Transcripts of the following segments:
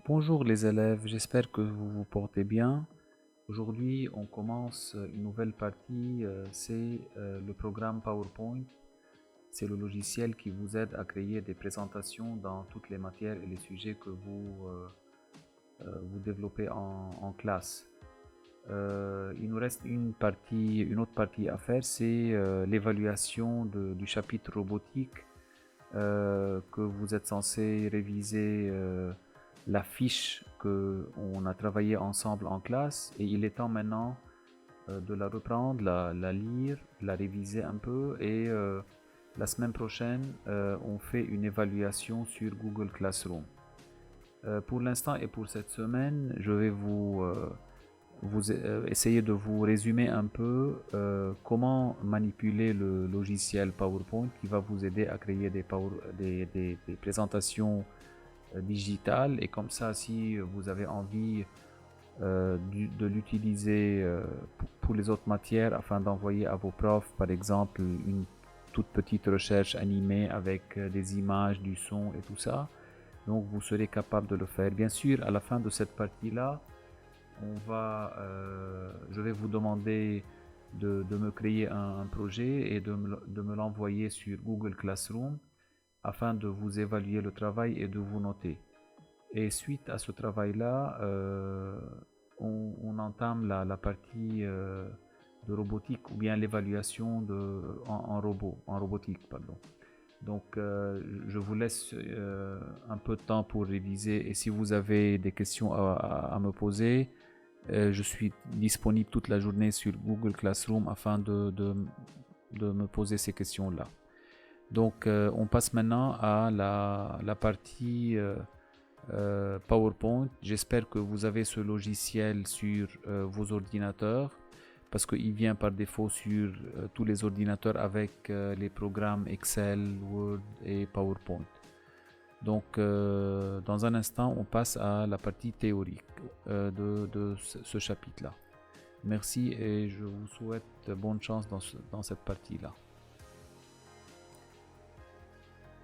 Bonjour les élèves, j'espère que vous vous portez bien. Aujourd'hui, on commence une nouvelle partie, c'est le programme PowerPoint. C'est le logiciel qui vous aide à créer des présentations dans toutes les matières et les sujets que vous développez en classe. Il nous reste une autre partie à faire, c'est l'évaluation du chapitre robotique que vous êtes censé réviser la fiche qu'on a travaillé ensemble en classe et il est temps maintenant de la reprendre, la lire, la réviser un peu et la semaine prochaine on fait une évaluation sur Google Classroom. Pour l'instant et pour cette semaine, je vais essayer de vous résumer un peu comment manipuler le logiciel PowerPoint qui va vous aider à créer des présentations digitales et comme ça si vous avez envie de l'utiliser pour les autres matières afin d'envoyer à vos profs par exemple une toute petite recherche animée avec des images, du son et tout ça, donc vous serez capable de le faire. Bien sûr, à la fin de cette partie-là, je vais vous demander de me créer un projet et de me l'envoyer sur Google Classroom afin de vous évaluer le travail et de vous noter. Et suite à ce travail-là, on entame la partie de robotique ou bien l'évaluation en robotique, pardon. Donc, je vous laisse un peu de temps pour réviser et si vous avez des questions à me poser, je suis disponible toute la journée sur Google Classroom afin de me poser ces questions-là. Donc, on passe maintenant à la partie PowerPoint. J'espère que vous avez ce logiciel sur vos ordinateurs parce qu'il vient par défaut sur tous les ordinateurs avec les programmes Excel, Word et PowerPoint. Donc, dans un instant, on passe à la partie théorique de ce chapitre-là. Merci et je vous souhaite bonne chance dans cette partie-là.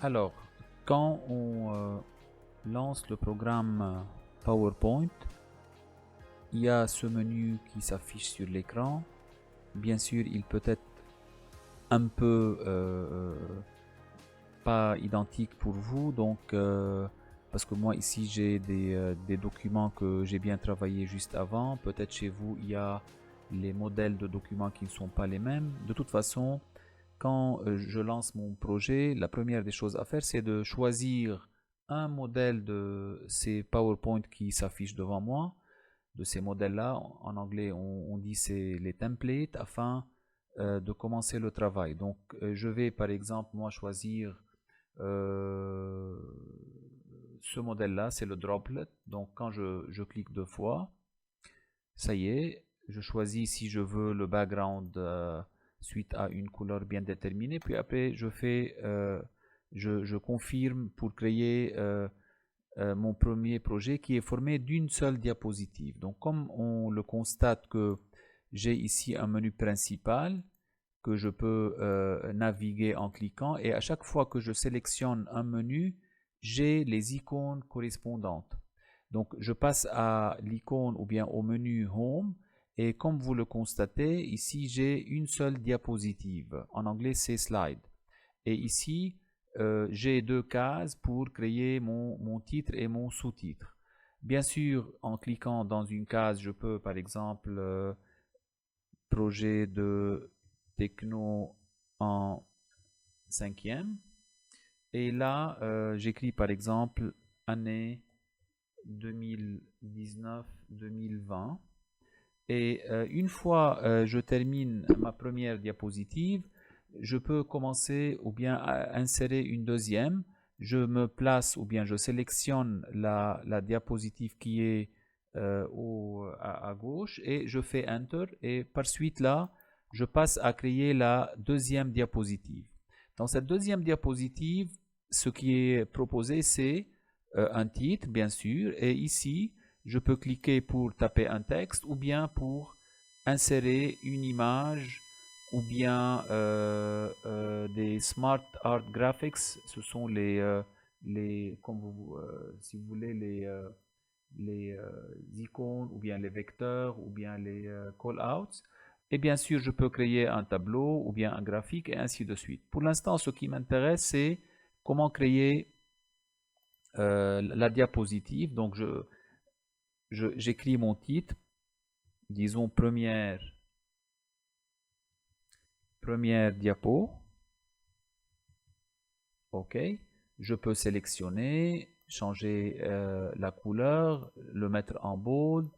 Alors, quand on lance le programme PowerPoint, il y a ce menu qui s'affiche sur l'écran. Bien sûr, il peut être un peu pas identique pour vous, donc parce que moi ici j'ai des documents que j'ai bien travaillé juste avant. Peut-être chez vous il y a les modèles de documents qui ne sont pas les mêmes. De toute façon, quand je lance mon projet, la première des choses à faire c'est de choisir un modèle de ces PowerPoint qui s'affichent devant moi, de ces modèles-là. En anglais, on dit c'est les templates afin de commencer le travail. Donc, je vais par exemple moi choisir ce modèle-là, c'est le droplet. Donc, quand je clique deux fois, ça y est, je choisis si je veux le background suite à une couleur bien déterminée. Puis après, je confirme pour créer mon premier projet qui est formé d'une seule diapositive. Donc comme on le constate que j'ai ici un menu principal que je peux naviguer en cliquant et à chaque fois que je sélectionne un menu, j'ai les icônes correspondantes. Donc je passe à l'icône ou bien au menu Home et comme vous le constatez, ici j'ai une seule diapositive. En anglais c'est Slide. Et ici, j'ai deux cases pour créer mon titre et mon sous-titre. Bien sûr, en cliquant dans une case, je peux par exemple projet de techno en cinquième. Et là, j'écris par exemple année 2019-2020. Et une fois je termine ma première diapositive, je peux commencer ou bien à insérer une deuxième. Je me place ou bien je sélectionne la diapositive qui est à gauche et je fais Enter et par suite là, je passe à créer la deuxième diapositive. Dans cette deuxième diapositive, ce qui est proposé, c'est un titre, bien sûr, et ici, je peux cliquer pour taper un texte ou bien pour insérer une image ou bien des Smart Art Graphics. Ce sont comme vous, si vous voulez, les icônes, ou bien les vecteurs, ou bien les call-outs. Et bien sûr, je peux créer un tableau, ou bien un graphique, et ainsi de suite. Pour l'instant, ce qui m'intéresse, c'est comment créer la diapositive. Donc, j'écris mon titre, disons première diapo. OK. Je peux sélectionner, changer la couleur, le mettre en bold,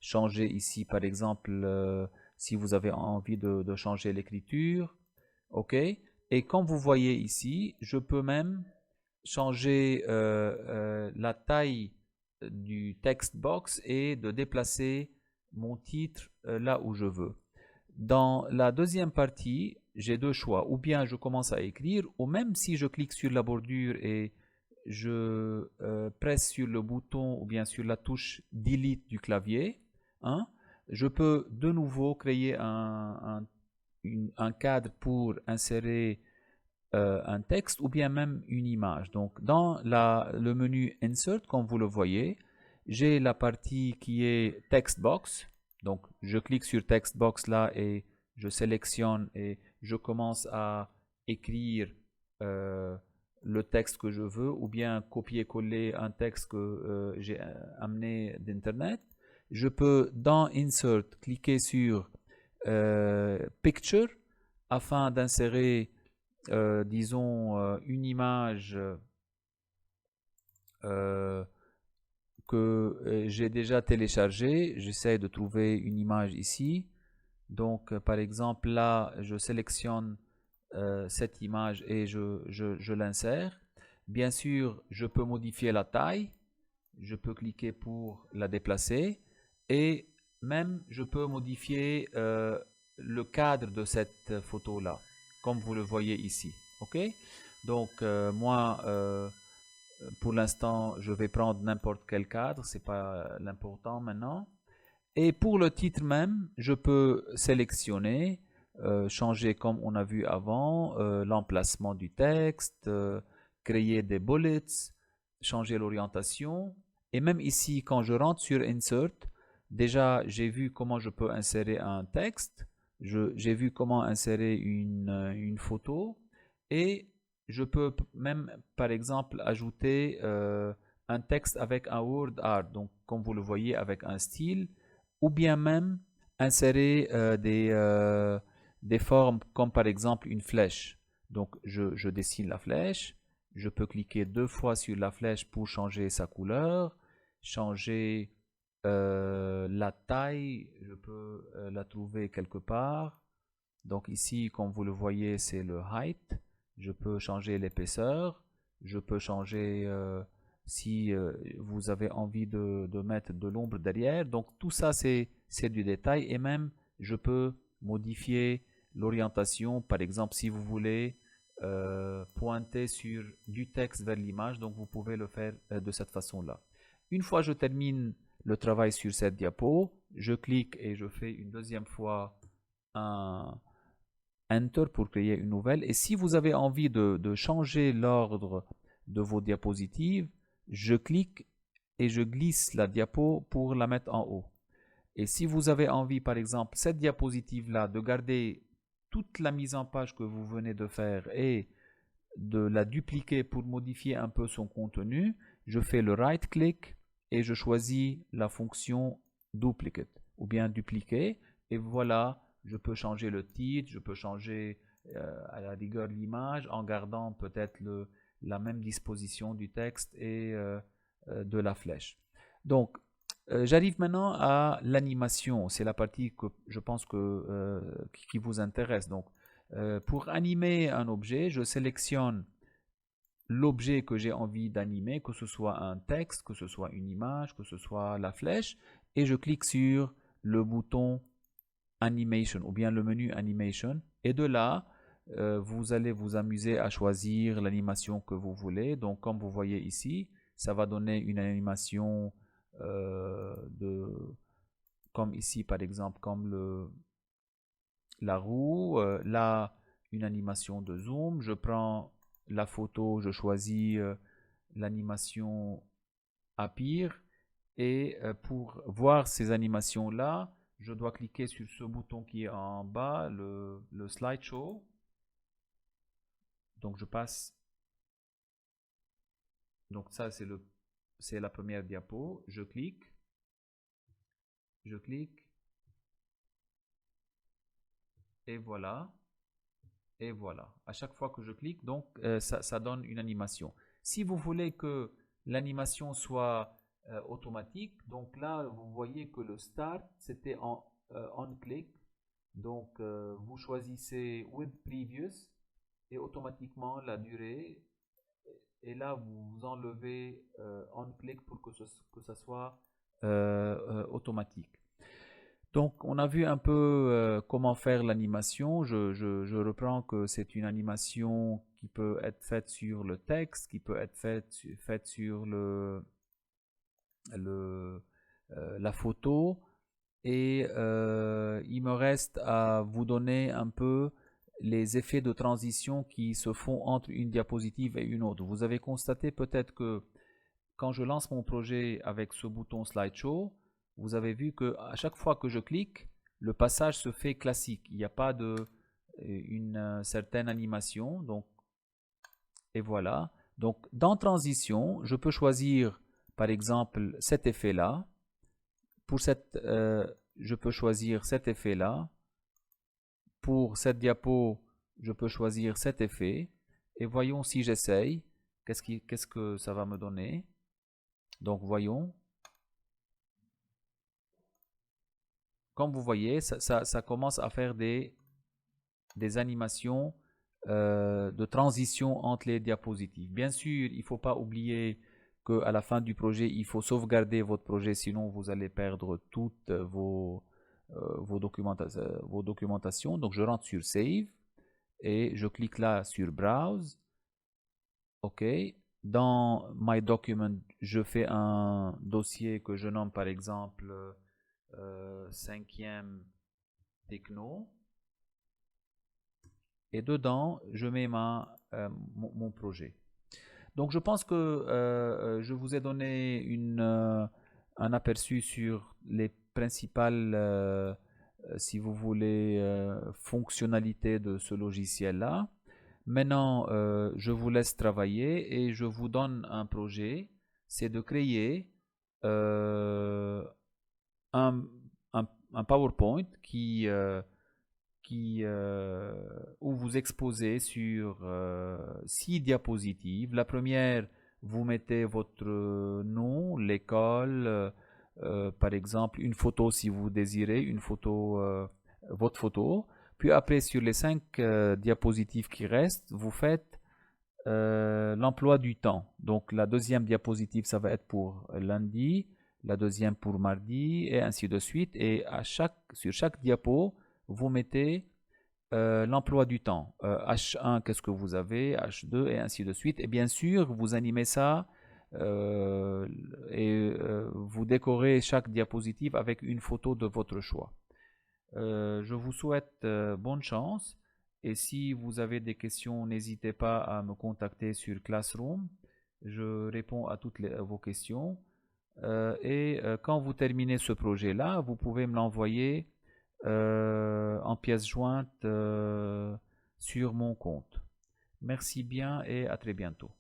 changer ici par exemple si vous avez envie de changer l'écriture. OK. Et comme vous voyez ici, je peux même changer la taille du text box et de déplacer mon titre là où je veux. Dans la deuxième partie, j'ai deux choix. Ou bien je commence à écrire, ou même si je clique sur la bordure et je presse sur le bouton ou bien sur la touche Delete du clavier, hein, je peux de nouveau créer un cadre pour insérer un texte ou bien même une image. Donc dans le menu Insert, comme vous le voyez, j'ai la partie qui est Text Box. Donc je clique sur Text Box là et je sélectionne et je commence à écrire le texte que je veux ou bien copier-coller un texte que j'ai amené d'Internet. Je peux dans Insert cliquer sur Picture afin d'insérer disons, une image que j'ai déjà téléchargée. J'essaie de trouver une image ici. Donc, par exemple, là, je sélectionne cette image et je l'insère. Bien sûr, je peux modifier la taille. Je peux cliquer pour la déplacer. Et même, je peux modifier le cadre de cette photo-là, comme vous le voyez ici. OK? Donc, moi, pour l'instant, je vais prendre n'importe quel cadre, c'est pas l'important maintenant. Et pour le titre même, je peux sélectionner, changer comme on a vu avant, l'emplacement du texte, créer des bullets, changer l'orientation. Et même ici, quand je rentre sur Insert, déjà j'ai vu comment je peux insérer un texte, j'ai vu comment insérer une photo, et je peux même, par exemple, ajouter un texte avec un word art, donc comme vous le voyez avec un style, ou bien même insérer des formes comme par exemple une flèche. Donc je dessine la flèche, je peux cliquer deux fois sur la flèche pour changer sa couleur, changer la taille, je peux la trouver quelque part. Donc ici, comme vous le voyez, c'est le height. Je peux changer l'épaisseur, je peux changer si vous avez envie de mettre de l'ombre derrière. Donc tout ça, c'est du détail, et même je peux modifier l'orientation. Par exemple, si vous voulez pointer sur du texte vers l'image, donc vous pouvez le faire de cette façon-là. Une fois je termine le travail sur cette diapo, je clique et je fais une deuxième fois un Enter pour créer une nouvelle. Et si vous avez envie de changer l'ordre de vos diapositives, je clique et je glisse la diapo pour la mettre en haut. Et si vous avez envie, par exemple, cette diapositive-là, de garder toute la mise en page que vous venez de faire et de la dupliquer pour modifier un peu son contenu, je fais le right-click et je choisis la fonction Duplicate ou bien dupliquer, et voilà, je peux changer le titre, je peux changer à la rigueur l'image en gardant peut-être la même disposition du texte et de la flèche. Donc, j'arrive maintenant à l'animation. C'est la partie que je pense qui vous intéresse. Donc, pour animer un objet, je sélectionne l'objet que j'ai envie d'animer, que ce soit un texte, que ce soit une image, que ce soit la flèche, et je clique sur le bouton Animation ou bien le menu Animation, et de là, vous allez vous amuser à choisir l'animation que vous voulez. Donc comme vous voyez ici, ça va donner une animation comme ici par exemple, comme la roue, là une animation de zoom. Je prends la photo, je choisis l'animation Appear, Et pour voir ces animations-là, je dois cliquer sur ce bouton qui est en bas, le slideshow. Donc je passe. Donc ça, c'est la première diapo. Je clique. Et voilà. Et voilà. À chaque fois que je clique, donc ça donne une animation. Si vous voulez que l'animation soit automatique, donc là, vous voyez que le start, c'était en on click. Donc, vous choisissez with previous et automatiquement la durée. Et là, vous enlevez on click pour que ça soit automatique. Donc, on a vu un peu comment faire l'animation. Je reprends que c'est une animation qui peut être faite sur le texte, qui peut être faite sur la photo. Et il me reste à vous donner un peu les effets de transition qui se font entre une diapositive et une autre. Vous avez constaté peut-être que quand je lance mon projet avec ce bouton slideshow, vous avez vu que à chaque fois que je clique, le passage se fait classique. Il n'y a pas une certaine animation. Donc, et voilà. Donc, dans transition, je peux choisir, par exemple, cet effet-là. Pour je peux choisir cet effet-là. Pour cette diapo, je peux choisir cet effet. Et voyons si j'essaye, qu'est-ce que ça va me donner. Donc, voyons. Comme vous voyez, ça commence à faire des animations de transition entre les diapositives. Bien sûr, il ne faut pas oublier qu'à la fin du projet, il faut sauvegarder votre projet, sinon vous allez perdre toutes vos documentations. Donc, je rentre sur Save et je clique là sur Browse. OK. Dans My Document, je fais un dossier que je nomme par exemple 5e techno. Et dedans, je mets mon projet. Donc je pense que je vous ai donné un aperçu sur les principales, si vous voulez, fonctionnalités de ce logiciel-là. Maintenant, je vous laisse travailler et je vous donne un projet. C'est de créer un, un PowerPoint où vous exposez sur 6 diapositives. La première, vous mettez votre nom, l'école, par exemple, une photo si vous désirez, votre photo. Puis après, sur les 5 diapositives qui restent, vous faites l'emploi du temps. Donc la deuxième diapositive, ça va être pour lundi, la deuxième pour mardi, et ainsi de suite. Et sur chaque diapo, vous mettez l'emploi du temps. H1, qu'est-ce que vous avez, H2, et ainsi de suite. Et bien sûr, vous animez ça et vous décorez chaque diapositive avec une photo de votre choix. Je vous souhaite bonne chance. Et si vous avez des questions, n'hésitez pas à me contacter sur Classroom. Je réponds à toutes vos questions. Et quand vous terminez ce projet-là, vous pouvez me l'envoyer en pièce jointe sur mon compte. Merci bien et à très bientôt.